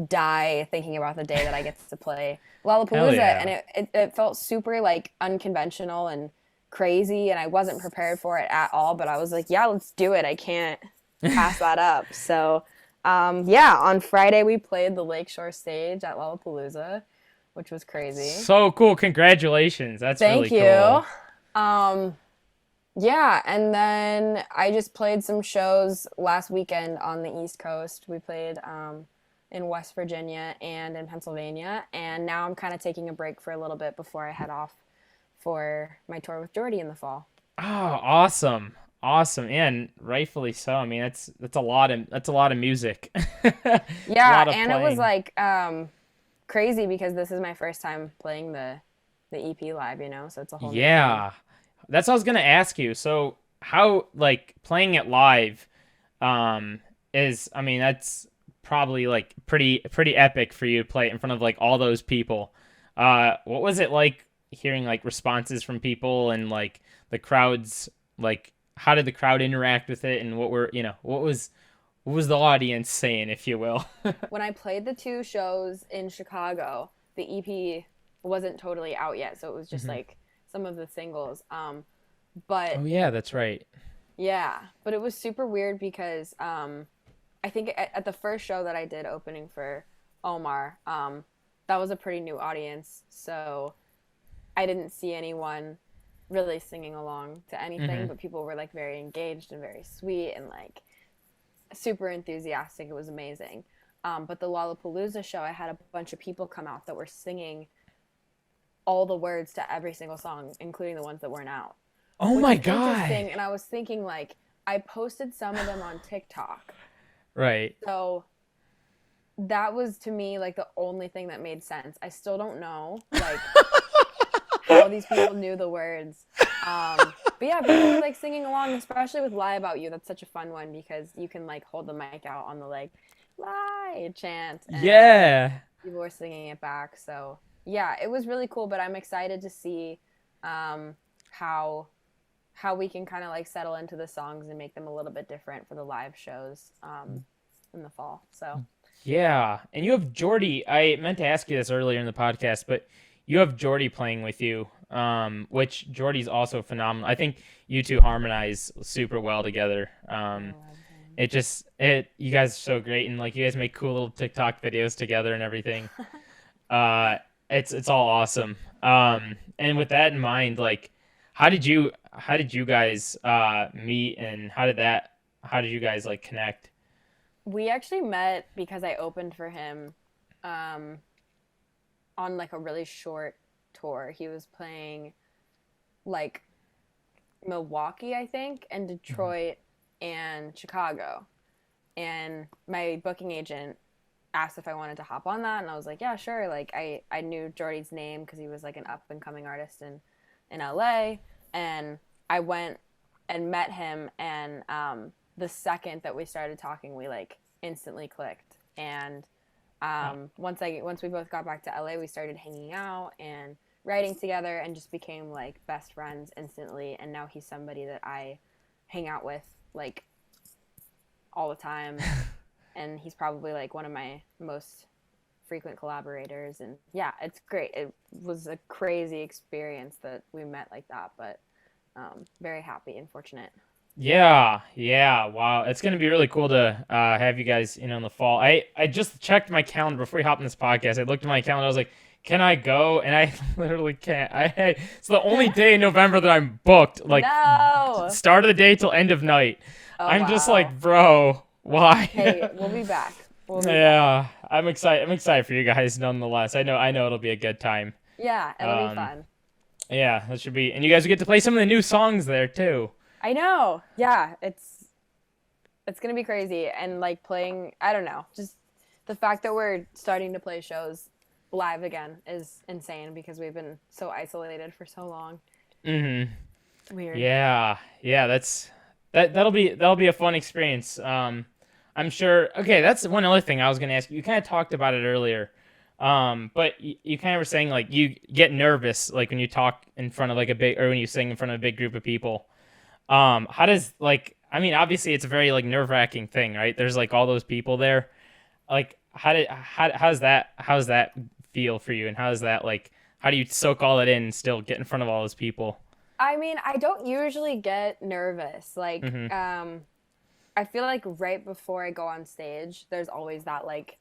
die thinking about the day that I get to play Hell Lollapalooza and yeah. it felt super like unconventional and crazy and I wasn't prepared for it at all, but I was like, yeah, let's do it. I can't pass that up. So yeah, on Friday we played the Lakeshore stage at Lollapalooza, which was crazy. So cool. Congratulations. That's really Thank you. cool. Um, Yeah, and then I just played some shows last weekend on the East Coast. We played in West Virginia and in Pennsylvania, and now I'm kind of taking a break for a little bit before I head off for my tour with Jordy in the fall. Oh, awesome. Awesome. And rightfully so. I mean, that's a lot of music. A Yeah, lot of and it was playing. like crazy because this is my first time playing the EP live, so it's a whole new thing. Yeah. That's what I was gonna ask you. So how like playing it live um is I mean that's probably like pretty epic for you to play it in front of like all those people. What was it like hearing like responses from people and like the crowds like how did the crowd interact with it and what was the audience saying if you will? When I played the two shows in Chicago, the EP wasn't totally out yet, so it was just Hmm. like some of the singles. But Oh yeah, that's right. yeah, but it was super weird because I think at the first show that I did opening for Omar, that was a pretty new audience, so I didn't see anyone really singing along to anything, Hmm. but people were like very engaged and very sweet and like super enthusiastic. It was amazing. But the Lollapalooza show, I had a bunch of people come out that were singing all the words to every single song, including the ones that weren't out, Oh which my was God. interesting. And I was thinking, like, I posted some of them on TikTok. Right. So that was to me like the only thing that made sense. I still don't know like how these people knew the words. But yeah, people were like singing along, especially with "Lie About You." That's such a fun one because you can like hold the mic out on the like "lie" chant, and Yeah. people were singing it back. So yeah, it was really cool. But I'm excited to see um, how we can kind of like settle into the songs and make them a little bit different for the live shows in the fall. So Yeah, and you have Jordy. I meant to ask you this earlier in the podcast, but you have Jordy playing with you, which Jordy's also phenomenal. I think you two harmonize super well together. I love You guys are so great, and like you guys make cool little TikTok videos together and everything. him. Uh, it's all awesome. And with that in mind, like, how did you guys meet, and how did you guys like connect? We actually met because I opened for him um, on like a really short tour. He was playing like Milwaukee, I think, and Mhm. Detroit and Chicago. And my booking agent asked if I wanted to hop on that, and I was like, yeah, sure. Like I knew Jordy's name because he was like an up and coming artist in LA, and I went and met him, and the second that we started talking, we like instantly clicked, and Oh, once we both got back to LA, we started hanging out and writing together, and just became like best friends instantly. And now he's somebody that I hang out with like all the time, and he's probably like one of my most frequent collaborators, and yeah, it's great. It was a crazy experience that we met like that, but very happy and fortunate. Yeah, yeah, wow. It's gonna be really cool to have you guys in on the fall. I just checked my calendar before we hopped in this podcast. I looked at my calendar. I was like, can I go? And I literally can't. It's the only day in November that I'm booked. Like, No. start of the day till end of night. Oh, I'm just wow. like, bro, why? Hey, we'll be back. We'll be back. Yeah, I'm excited. I'm excited for you guys, nonetheless. I know it'll be a good time. Yeah, it'll be fun. Yeah, that should be. And you guys will get to play some of the new songs there too. I know. Yeah, it's gonna be crazy, and like playing. I don't know. Just the fact that we're starting to play shows live again is insane because we've been so isolated for so long. Mm-hmm. Weird. Yeah, that'll be a fun experience. I'm sure. Okay, that's one other thing I was gonna ask you. You kind of talked about it earlier, but you kind of were saying like you get nervous like when you talk in front of like a big or when you sing in front of a big group of people. How does like I mean obviously it's a very like nerve-wracking thing, right? There's like all those people there. Like how's that feel for you, and how do you soak all that in and still get in front of all those people? I mean, I don't usually get nervous. Like, I feel like right before I go on stage, there's always that like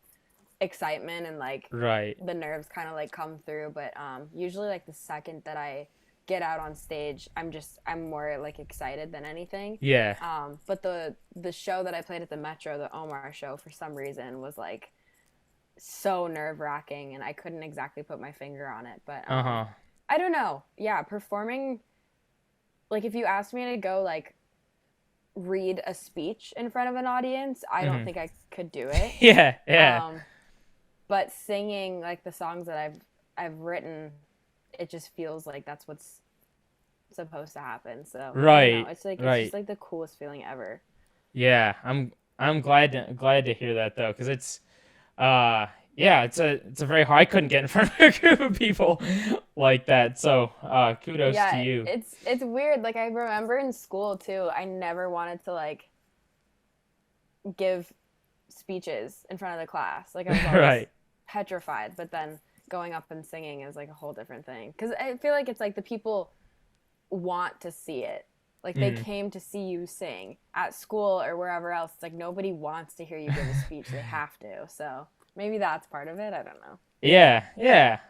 excitement and like Right. the nerves kind of like come through. But usually like the second that I get out on stage, I'm more like excited than anything. Yeah. But the show that I played at the Metro, the Omar show, for some reason was like so nerve-wracking, and I couldn't exactly put my finger on it. But I don't know. Yeah, performing, like if you asked me to go like read a speech in front of an audience, I don't think I could do it. Yeah. But singing like the songs that I've written, it just feels like that's what's supposed to happen. So Right. I don't know, it's like it's just like the coolest feeling ever. Yeah. I'm glad to hear that though, because it's yeah, it's a very hard. I couldn't get in front of a group of people like that. So kudos to you. It's weird. Like I remember in school too, I never wanted to like give speeches in front of the class. Like I was always Right. petrified. But then going up and singing is like a whole different thing. Because I feel like it's like the people want to see it. Like they came to see you sing at school or wherever else. It's like nobody wants to hear you give a speech. They have to. So maybe that's part of it. I don't know. Yeah,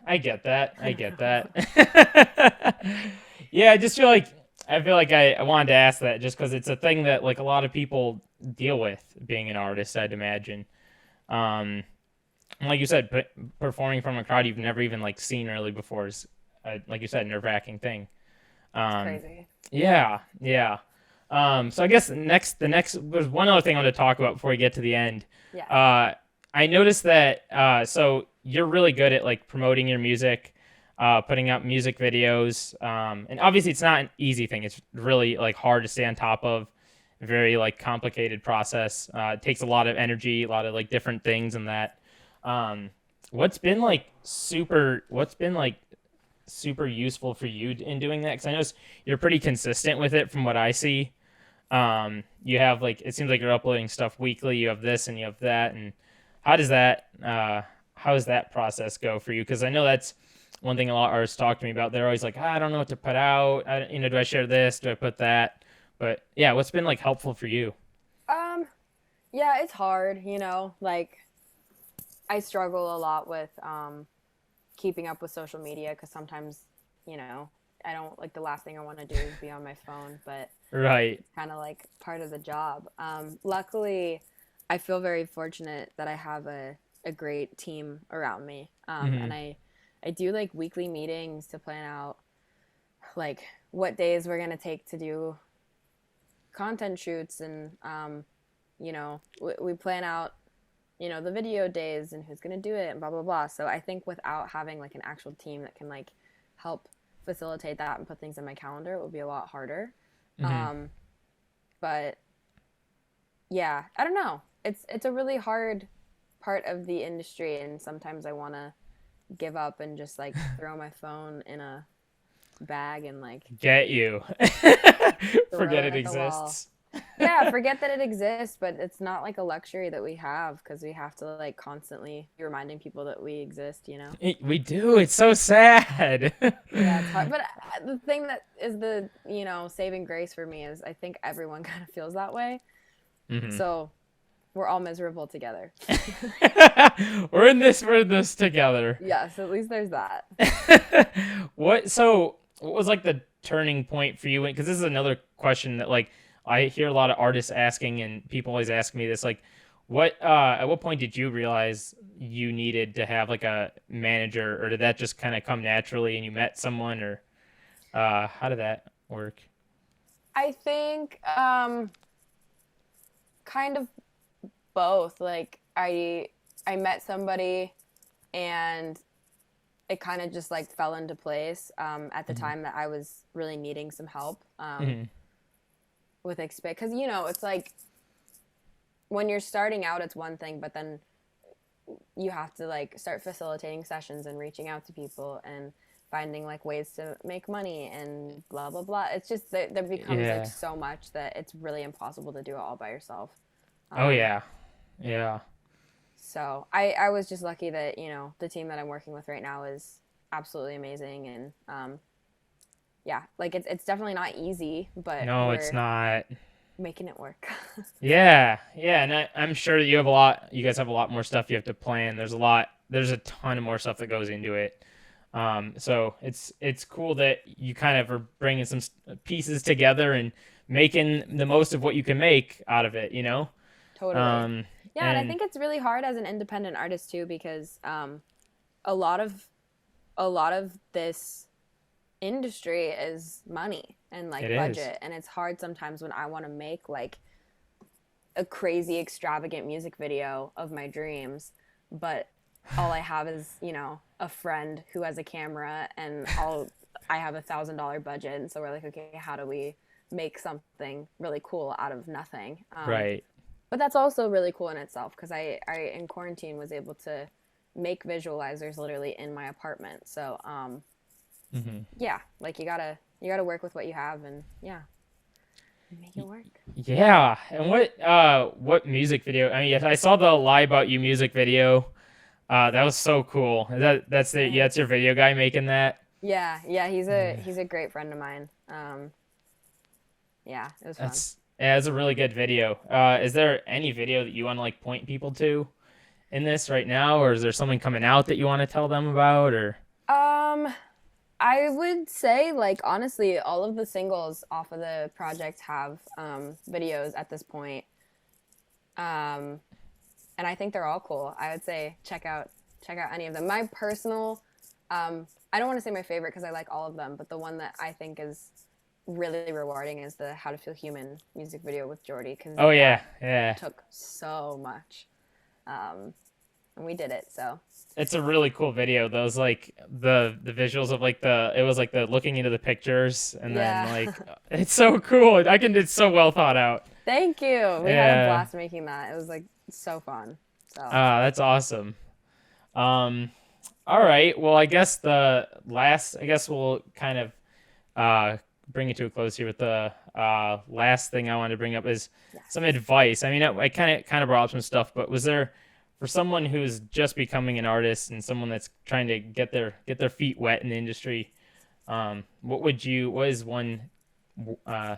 I get that. Yeah, I feel like I wanted to ask that just because it's a thing that like a lot of people deal with being an artist, I'd imagine. Like you said, performing from a crowd you've never even like seen really before is, like you said, a nerve-wracking thing. It's crazy. Yeah. So I guess the next there's one other thing I want to talk about before we get to the end. Yeah. I noticed that so you're really good at like promoting your music, putting out music videos, and obviously it's not an easy thing. It's really like hard to stay on top of, very like complicated process. It takes a lot of energy, a lot of like different things, and that. What's been super useful for you in doing that? Because I know you're pretty consistent with it from what I see. You have like it seems like you're uploading stuff weekly. You have this and you have that, and how does that process go for you? Because I know that's one thing a lot of artists talk to me about. They're always like, I don't know what to put out. Do I share this? Do I put that? But yeah, what's been like helpful for you? Yeah, it's hard, like I struggle a lot with keeping up with social media because sometimes, I don't like the last thing I want to do is be on my phone, but Right. it's kind of like part of the job. Luckily, I feel very fortunate that I have a great team around me. And I do like weekly meetings to plan out like what days we're going to take to do content shoots. And, we plan out, the video days and who's going to do it and blah, blah, blah. So I think without having like an actual team that can like help facilitate that and put things in my calendar, it would be a lot harder. But yeah, I don't know. It's a really hard part of the industry, and sometimes I want to give up and just like throw my phone in a bag and like Get you. Forget it exists. Yeah, forget that it exists, but it's not like a luxury that we have because we have to like constantly be reminding people that we exist, you know? We do. It's so sad. Yeah, it's hard. But the thing that is the, saving grace for me is I think everyone kind of feels that way. Hmm. So we're all miserable together. We're in this together. Yes, at least there's that. What was like the turning point for you? Because this is another question that like I hear a lot of artists asking, and people always ask me this, like, at what point did you realize you needed to have like a manager, or did that just kind of come naturally and you met someone, or how did that work? I think kind of both. Like I met somebody and it kind of just like fell into place at the Hmm. time that I was really needing some help Hmm. with expect because it's like when you're starting out it's one thing, but then you have to like start facilitating sessions and reaching out to people and finding like ways to make money and blah blah blah. It's just that there becomes like Yeah. so much that it's really impossible to do it all by yourself. Oh um, yeah. Yeah. so I was just lucky that the team that I'm working with right now is absolutely amazing. And yeah, like it's definitely not easy, but No, it's we're not. making it work. Yeah, yeah, and I'm sure you have a lot. You guys have a lot more stuff you have to plan. There's a lot. There's a ton of more stuff that goes into it. So it's cool that you kind of are bringing some pieces together and making the most of what you can make out of it. Totally. Um, Yeah, and I and think it's really hard as an independent artist too because a lot of this industry is money and it like is. budget, and it's hard sometimes when I want to make like a crazy extravagant music video of my dreams, but all I have is a friend who has a camera, and I have $1,000 budget, and so we're like, okay, how do we make something really cool out of nothing? Right. But that's also really cool in itself because I in quarantine was able to make visualizers literally in my apartment. So Hmm. yeah, like you gotta work with what you have, and yeah, make it work. Yeah. And what music video? I mean, yes, I saw the "Lie About You" music video. That was so cool. Yeah, that's Thanks. your video guy making that. Yeah, Yeah. he's a great friend of mine. Yeah, it was fun. That's a really good video. Is there any video that you want to like point people to in this right now, or is there something coming out that you want to tell them about, or? Um, I would say like honestly, all of the singles off of the project have videos at this point. Um, and I think they're all cool. I would say check out any of them. My personal, I don't want to say my favorite because I like all of them, but the one that I think is really rewarding is the "How to Feel Human" music video with Jordy because Oh yeah, that yeah. took so much, um, and we did it. So It's a really cool video. Those like the visuals of like it was like the looking into the pictures, and then yeah, like it's so cool. It's so well thought out. thank you. We had a Yeah. blast making that. It was like so fun. So That's awesome. Um, all right. Well, I guess we'll kind of bring it to a close here with the last thing I wanted to bring up is some yes. advice. I mean, I kind of brought up some stuff, but was there for someone who's just becoming an artist and someone that's trying to get their feet wet in the industry, what is one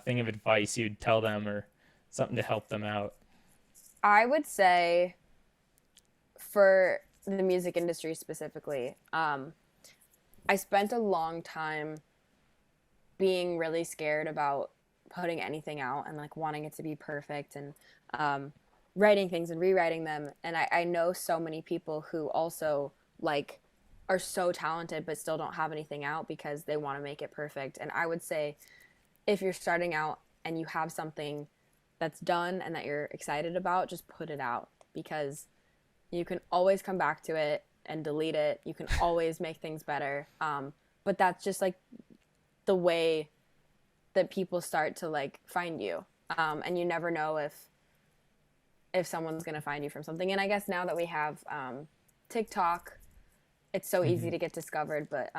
thing of advice you'd tell them or something to help them out? I would say for the music industry specifically, I spent a long time being really scared about putting anything out and like wanting it to be perfect and um, writing things and rewriting them. And I know so many people who also like are so talented but still don't have anything out because they want to make it perfect. And I would say if you're starting out and you have something that's done and that you're excited about, just put it out because you can always come back to it and delete it. You can always make things better. But that's just like the way that people start to like find you. And you never know if someone's gonna find you from something. And I guess now that we have TikTok, it's so easy Hmm. to get discovered. But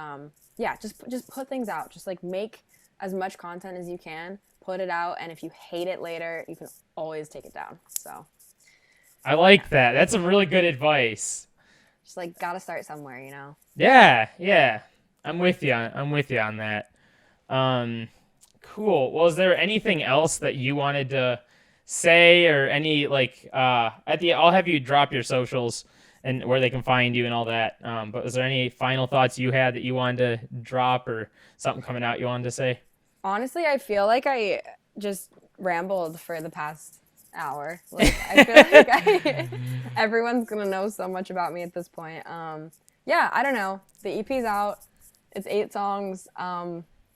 yeah, just put things out. Just like make as much content as you can, put it out, and if you hate it later, you can always take it down. So I like that. That's some really good advice. just like gotta start somewhere, you know. Yeah. I'm with you on that. Cool. Well, is there anything else that you wanted to say, or any like I'll have you drop your socials and where they can find you and all that. But was there any final thoughts you had that you wanted to drop, or something coming out you wanted to say? Honestly, I feel like I just rambled for the past hour. Like I feel like everyone's gonna know so much about me at this point. Yeah, I don't know. The EP's out. It's 8 songs.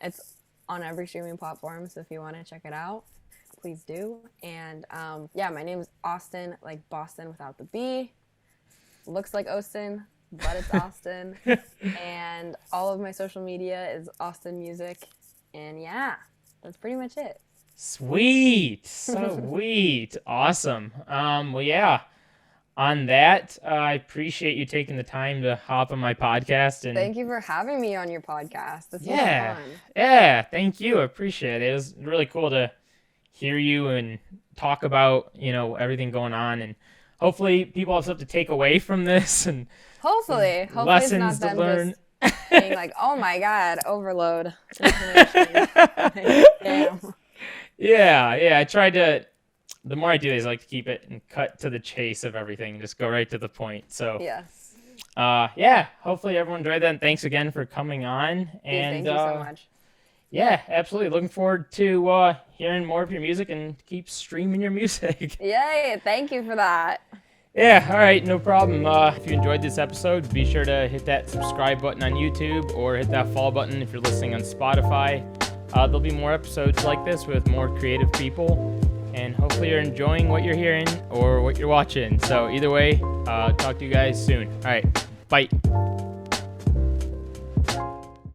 It's on every streaming platform, so if you want to check it out, please do. And yeah, my name is Oston, like Boston without the B. Looks like Oston, but it's Oston. And all of my social media is Oston Music. And yeah, that's pretty much it. Sweet. Sweet. Awesome. Well, yeah. On that, I appreciate you taking the time to hop on my podcast. And thank you for having me on your podcast. This was fun. Yeah, thank you. I appreciate it. It was really cool to hear you and talk about, everything going on. And hopefully people have something to take away from this. And hopefully lessons it's not to learn. Just being like, oh my God, overload information. Damn. Yeah. I tried to. The more I do is I like to keep it and cut to the chase of everything, just go right to the point. So yes. Yeah, hopefully everyone enjoyed that, and thanks again for coming on. And thank you so much. Yeah, absolutely. Looking forward to hearing more of your music, and keep streaming your music. Yay, thank you for that. Yeah, all right, no problem. If you enjoyed this episode, be sure to hit that subscribe button on YouTube, or hit that follow button if you're listening on Spotify. There'll be more episodes like this with more creative people. And hopefully you're enjoying what you're hearing or what you're watching. So either way, talk to you guys soon. All right, bye.